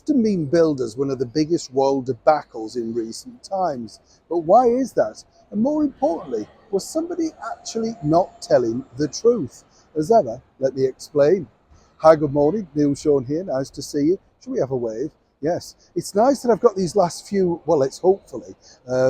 often been billed as one of the biggest royal debacles in recent times. But why is that? And more importantly, was somebody actually not telling the truth? As ever, let me explain. Hi, good morning. Neil Sean here. Nice to see you. Shall we have a wave? Yes. It's nice that I've got these last few, well, it's hopefully,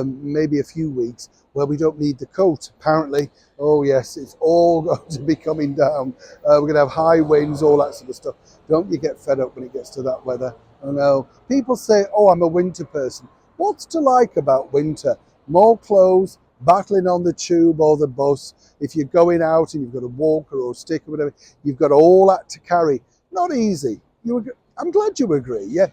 maybe a few weeks where we don't need the coat. Apparently, oh yes, it's all going to be coming down. We're going to have high winds, all that sort of stuff. Don't you get fed up when it gets to that weather? I know. People say, oh, I'm a winter person. What's to like about winter? More clothes, battling on the tube or the bus. If you're going out and you've got a walker or a stick or whatever, you've got all that to carry. Not easy. I'm glad you agree. Yeah,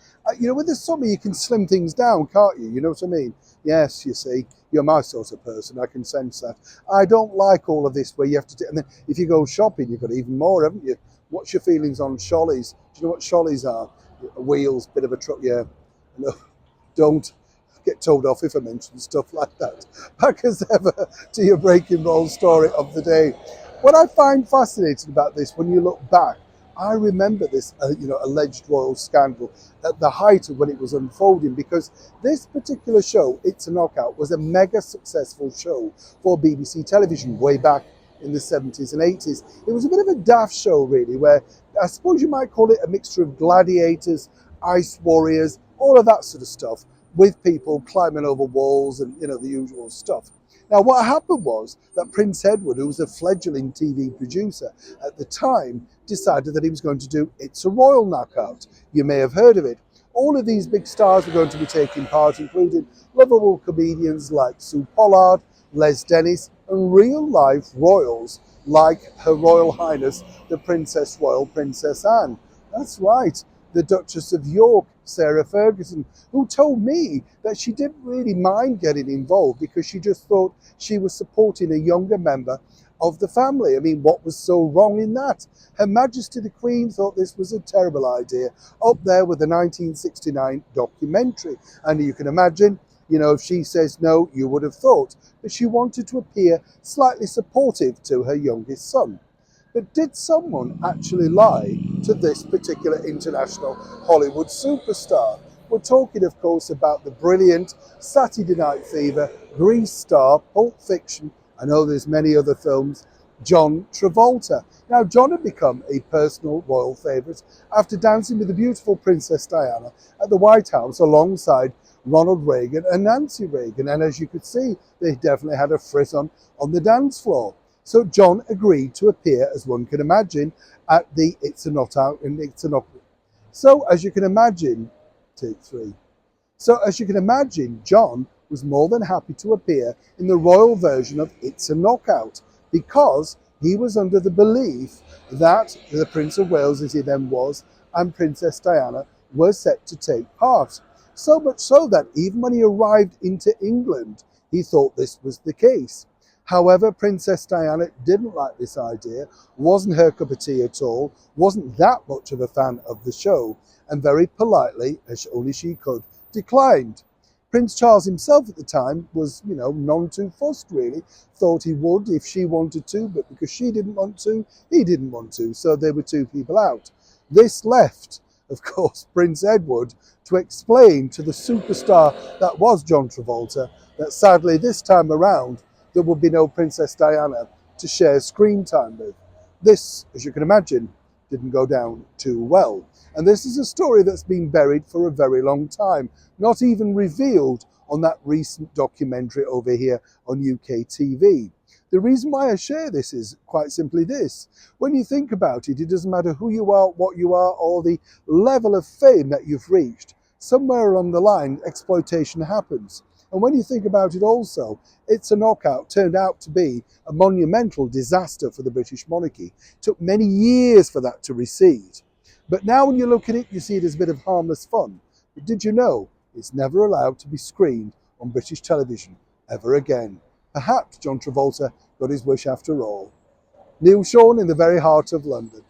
with the summer you can slim things down, can't you? You know what I mean? Yes, you see, you're my sort of person. I can sense that. I don't like all of this where you have to. And then if you go shopping, you've got even more, haven't you? What's your feelings on trolleys? Do you know what trolleys are? Wheels, bit of a truck. Yeah, no, don't get told off if I mention stuff like that. Back as ever to your breaking roll story of the day. What I find fascinating about this, when you look back, I remember this, alleged royal scandal at the height of when it was unfolding, because this particular show, It's a Knockout, was a mega successful show for BBC television way back in the 70s and 80s. It was a bit of a daft show, really, where I suppose you might call it a mixture of gladiators, ice warriors, all of that sort of stuff, with people climbing over walls and, the usual stuff. Now, what happened was that Prince Edward, who was a fledgling TV producer at the time, decided that he was going to do It's a Royal Knockout. You may have heard of it. All of these big stars were going to be taking part, including lovable comedians like Sue Pollard, Les Dennis, and real-life royals like Her Royal Highness, the Princess Royal Princess Anne. That's right, the Duchess of York, Sarah Ferguson, who told me that she didn't really mind getting involved because she just thought she was supporting a younger member of the family. I mean, what was so wrong in that? Her Majesty the Queen thought this was a terrible idea, up there with the 1969 documentary. And you can imagine, if she says no, you would have thought that she wanted to appear slightly supportive to her youngest son. But did someone actually lie to this particular international Hollywood superstar? We're talking, of course, about the brilliant Saturday Night Fever, Grease star, Pulp Fiction, I know there's many other films, John Travolta. Now, John had become a personal royal favourite after dancing with the beautiful Princess Diana at the White House alongside Ronald Reagan and Nancy Reagan. And as you could see, they definitely had a frisson on the dance floor. So John agreed to appear, as one can imagine, at the It's a Knockout and It's a Knockout. So as you can imagine, take three. So as you can imagine, John was more than happy to appear in the royal version of It's a Knockout because he was under the belief that the Prince of Wales, as he then was, and Princess Diana were set to take part. So much so that even when he arrived into England, he thought this was the case. However, Princess Diana didn't like this idea, wasn't her cup of tea at all, wasn't that much of a fan of the show, and very politely, as only she could, declined. Prince Charles himself at the time was, none too fussed really, thought he would if she wanted to, but because she didn't want to, he didn't want to, so there were two people out. This left, of course, Prince Edward to explain to the superstar that was John Travolta that sadly this time around, there would be no Princess Diana to share screen time with. This, as you can imagine, didn't go down too well. And this is a story that's been buried for a very long time, not even revealed on that recent documentary over here on UK TV. The reason why I share this is quite simply this. When you think about it, it doesn't matter who you are, what you are, or the level of fame that you've reached. Somewhere along the line, exploitation happens. And when you think about it also, It's a Knockout turned out to be a monumental disaster for the British monarchy. It took many years for that to recede. But now when you look at it, you see it as a bit of harmless fun. But did you know it's never allowed to be screened on British television ever again? Perhaps John Travolta got his wish after all. Neil Sean in the very heart of London.